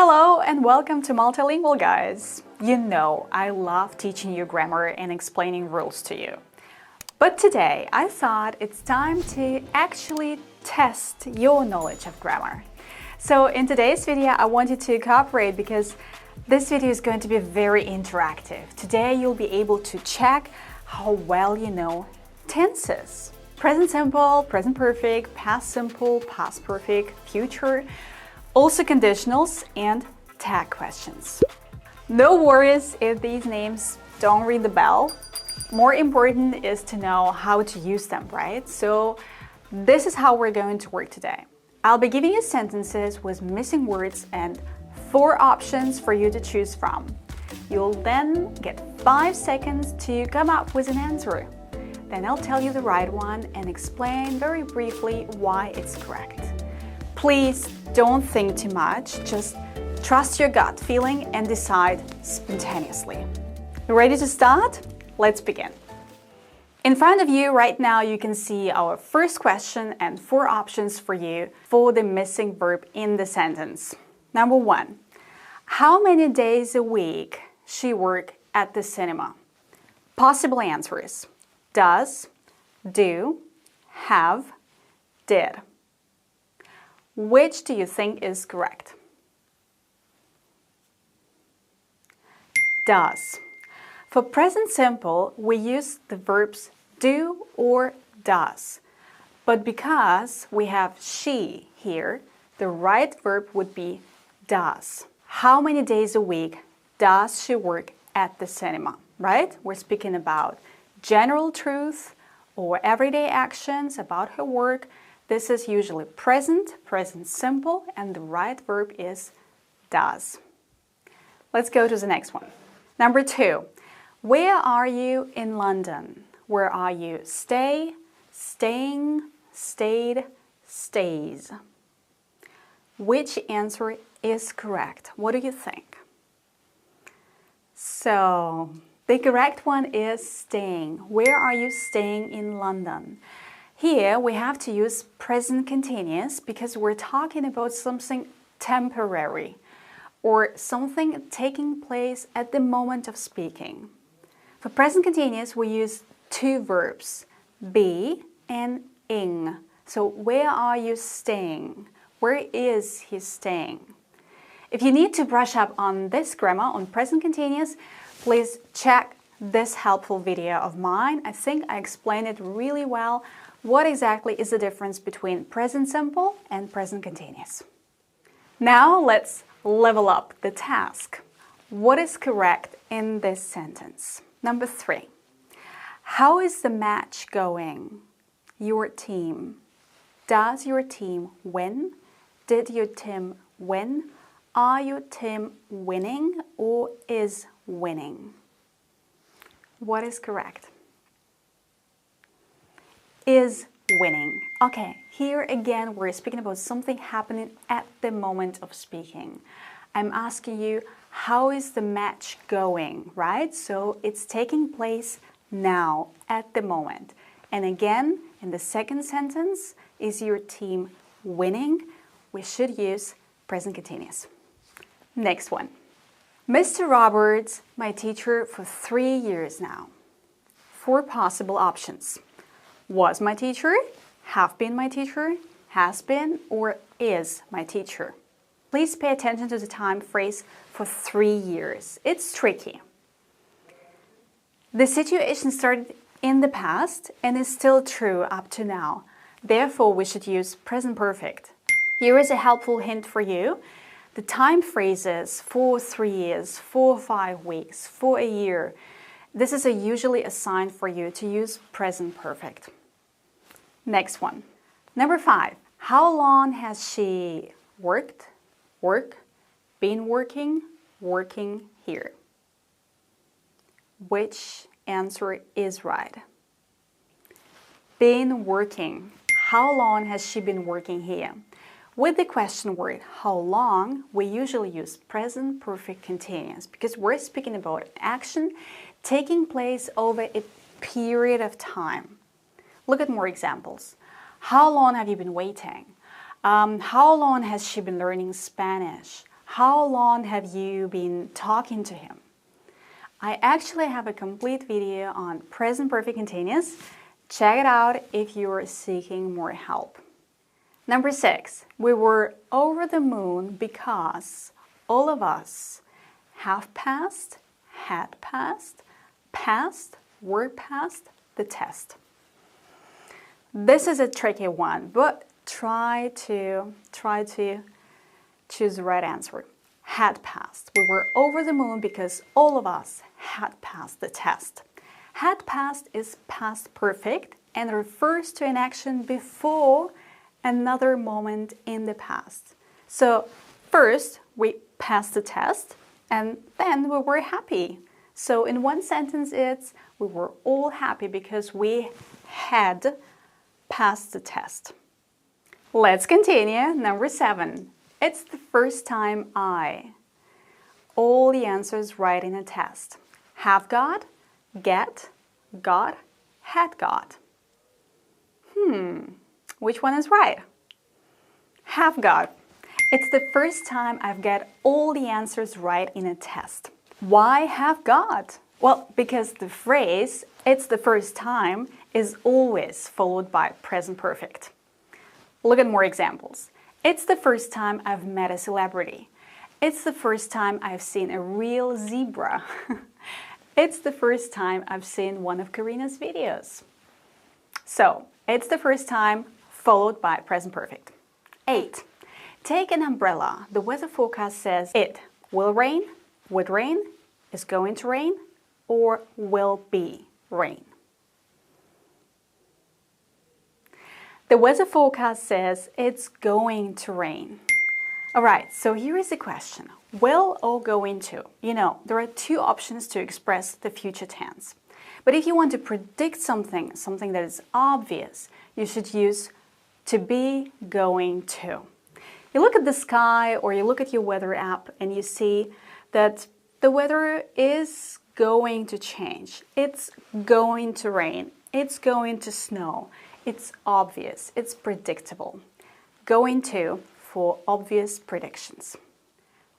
Hello and welcome to Multilingual, guys. You know I love teaching you grammar and explaining rules to you. But today I thought it's time to actually test your knowledge of grammar. So in today's video I want you to cooperate because this video is going to be very interactive. Today you'll be able to check how well you know tenses. Present simple, present perfect, past simple, past perfect, future, also conditionals and tag questions. No worries if these names don't ring the bell. More important is to know how to use them, right? So this is how we're going to work today. I'll be giving you sentences with missing words and 4 options for you to choose from. You'll then get 5 seconds to come up with an answer. Then I'll tell you the right one and explain very briefly why it's correct. Please don't think too much, just trust your gut feeling and decide spontaneously. You ready to start? Let's begin. In front of you right now you can see our first question and 4 options for you for the missing verb in the sentence. Number 1. How many days a week she work at the cinema? Possible answers: does, do, have, did. Which do you think is correct? Does. For present simple, we use the verbs do or does. But because we have she here, the right verb would be does. How many days a week does she work at the cinema, right? We're speaking about general truth or everyday actions about her work. This is usually present, present simple, and the right verb is does. Let's go to the next one. Number 2. Where are you in London? Where are you? Stay, staying, stayed, stays. Which answer is correct? What do you think? So, the correct one is staying. Where are you staying in London? Here we have to use present continuous because we're talking about something temporary or something taking place at the moment of speaking. For present continuous we use 2 verbs, be and ing. So where are you staying? Where is he staying? If you need to brush up on this grammar on present continuous, please check this helpful video of mine. I think I explained it really well. What exactly is the difference between present simple and present continuous? Now let's level up the task. What is correct in this sentence? Number 3. How is the match going? Your team. Does your team win? Did your team win? Are your team winning or is winning? What is correct? Is winning. Okay, here again we're speaking about something happening at the moment of speaking. I'm asking you, how is the match going, right? So it's taking place now, at the moment. And again, in the second sentence, is your team winning? We should use present continuous. Next one. Mr. Roberts, my teacher for 3 years now. 4 possible options. Was my teacher, have been my teacher, has been, or is my teacher. Please pay attention to the time phrase for 3 years. It's tricky. The situation started in the past and is still true up to now. Therefore, we should use present perfect. Here is a helpful hint for you. The time phrases for 3 years, for 5 weeks, for a year, this is usually a sign for you to use present perfect. Next one. Number 5. How long has she worked, been working, working here? Which answer is right? Been working. How long has she been working here? With the question word how long, we usually use present perfect continuous because we're speaking about action taking place over a period of time. Look at more examples. How long have you been waiting? How long has she been learning Spanish? How long have you been talking to him? I actually have a complete video on present perfect continuous. Check it out if you're seeking more help. Number 6, we were over the moon because all of us have passed, had passed, passed, were passed the test. This is a tricky one, but try to choose the right answer. Had passed. We were over the moon because all of us had passed the test. Had passed is past perfect and refers to an action before another moment in the past. So first we passed the test and then we were happy. So in one sentence it's we were all happy because we had passed the test. Let's continue. Number 7. It's the first time I. All the answers right in a test. Have got, get, got, had got. Which one is right? Have got. It's the first time I've got all the answers right in a test. Why have got? Well, because the phrase, it's the first time, is always followed by present perfect. Look at more examples. It's the first time I've met a celebrity. It's the first time I've seen a real zebra. It's the first time I've seen one of Karina's videos. So, it's the first time followed by present perfect. 8. Take an umbrella. The weather forecast says it will rain, would rain, is going to rain, or will be rain. The weather forecast says it's going to rain. Alright, so here is the question. Will or going to? You know, there are two options to express the future tense. But if you want to predict something that is obvious, you should use to be going to. You look at the sky or you look at your weather app and you see that the weather is going to change. It's going to rain. It's going to snow. It's obvious. It's predictable. Going to for obvious predictions.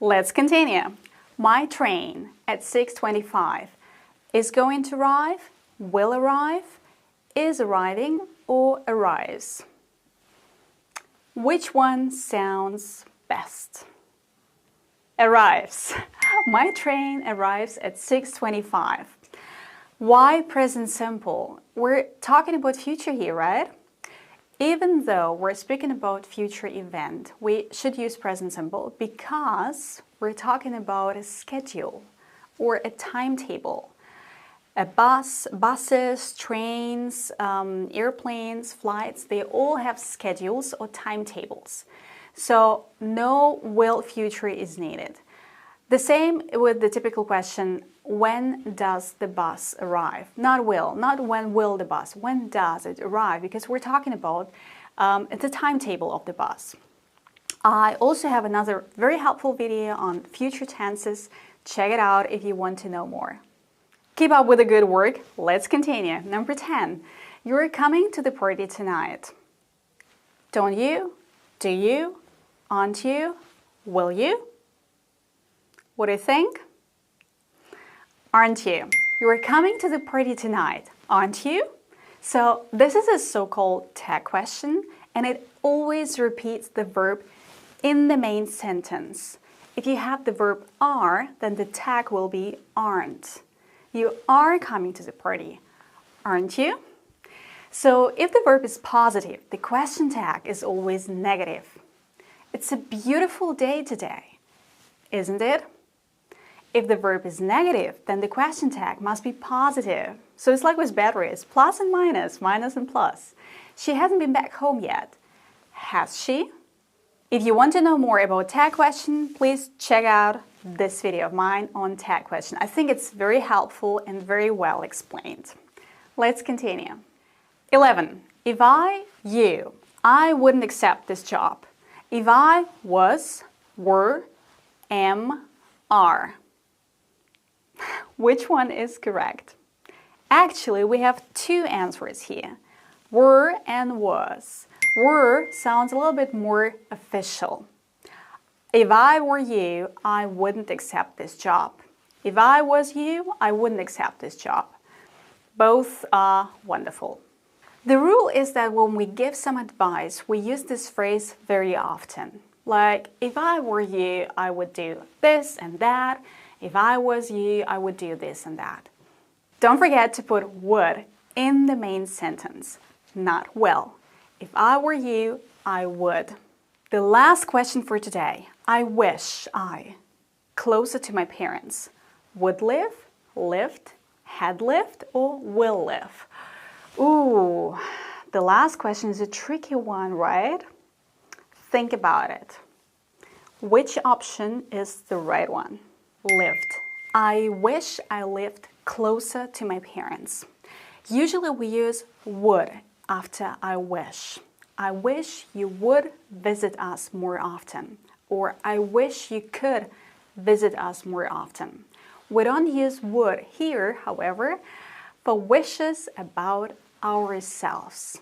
Let's continue. My train at 6:25 is going to arrive, will arrive, is arriving, or arrives. Which one sounds best? Arrives. My train arrives at 6:25. Why present simple? We're talking about future here, right? Even though we're speaking about future event, we should use present simple because we're talking about a schedule or a timetable. A bus, buses, trains, airplanes, flights, they all have schedules or timetables. So no will future is needed. The same with the typical question, when does the bus arrive? Not will, not when will the bus, when does it arrive? Because we're talking about the timetable of the bus. I also have another very helpful video on future tenses. Check it out if you want to know more. Keep up with the good work. Let's continue. Number 10. You're coming to the party tonight. Don't you? Do you? Aren't you? Will you? What do you think? Aren't you? You're coming to the party tonight, aren't you? So this is a so-called tag question, and it always repeats the verb in the main sentence. If you have the verb are, then the tag will be aren't. You are coming to the party, aren't you? So if the verb is positive, the question tag is always negative. It's a beautiful day today, isn't it? If the verb is negative, then the question tag must be positive. So it's like with batteries, plus and minus, minus and plus. She hasn't been back home yet. Has she? If you want to know more about tag question, please check out this video of mine on tag question. I think it's very helpful and very well explained. Let's continue. 11. If you, I wouldn't accept this job. If I was, were, am, are. Which one is correct? Actually, we have two answers here. Were and was. Were sounds a little bit more official. If I were you, I wouldn't accept this job. If I was you, I wouldn't accept this job. Both are wonderful. The rule is that when we give some advice, we use this phrase very often. Like, if I were you, I would do this and that. If I was you, I would do this and that. Don't forget to put would in the main sentence, not will. If I were you, I would. The last question for today. I wish I, closer to my parents, would live, lived, had lived, or will live. Ooh, the last question is a tricky one, right? Think about it. Which option is the right one? Lived. I wish I lived closer to my parents. Usually we use would after I wish. I wish you would visit us more often. Or I wish you could visit us more often. We don't use would here, however, for wishes about ourselves.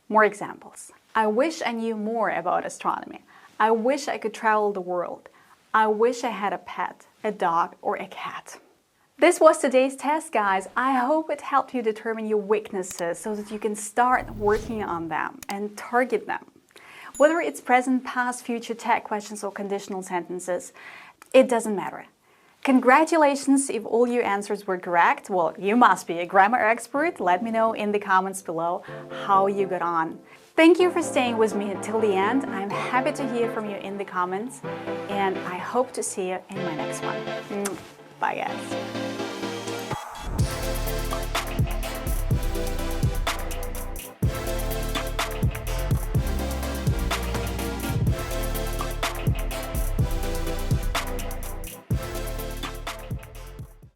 More examples. I wish I knew more about astronomy. I wish I could travel the world. I wish I had a pet, a dog, or a cat. This was today's test, guys. I hope it helped you determine your weaknesses so that you can start working on them and target them. Whether it's present, past, future, tag questions, or conditional sentences, it doesn't matter. Congratulations if all your answers were correct. Well, you must be a grammar expert. Let me know in the comments below how you got on. Thank you for staying with me until the end. I'm happy to hear from you in the comments, and I hope to see you in my next one. Bye, guys.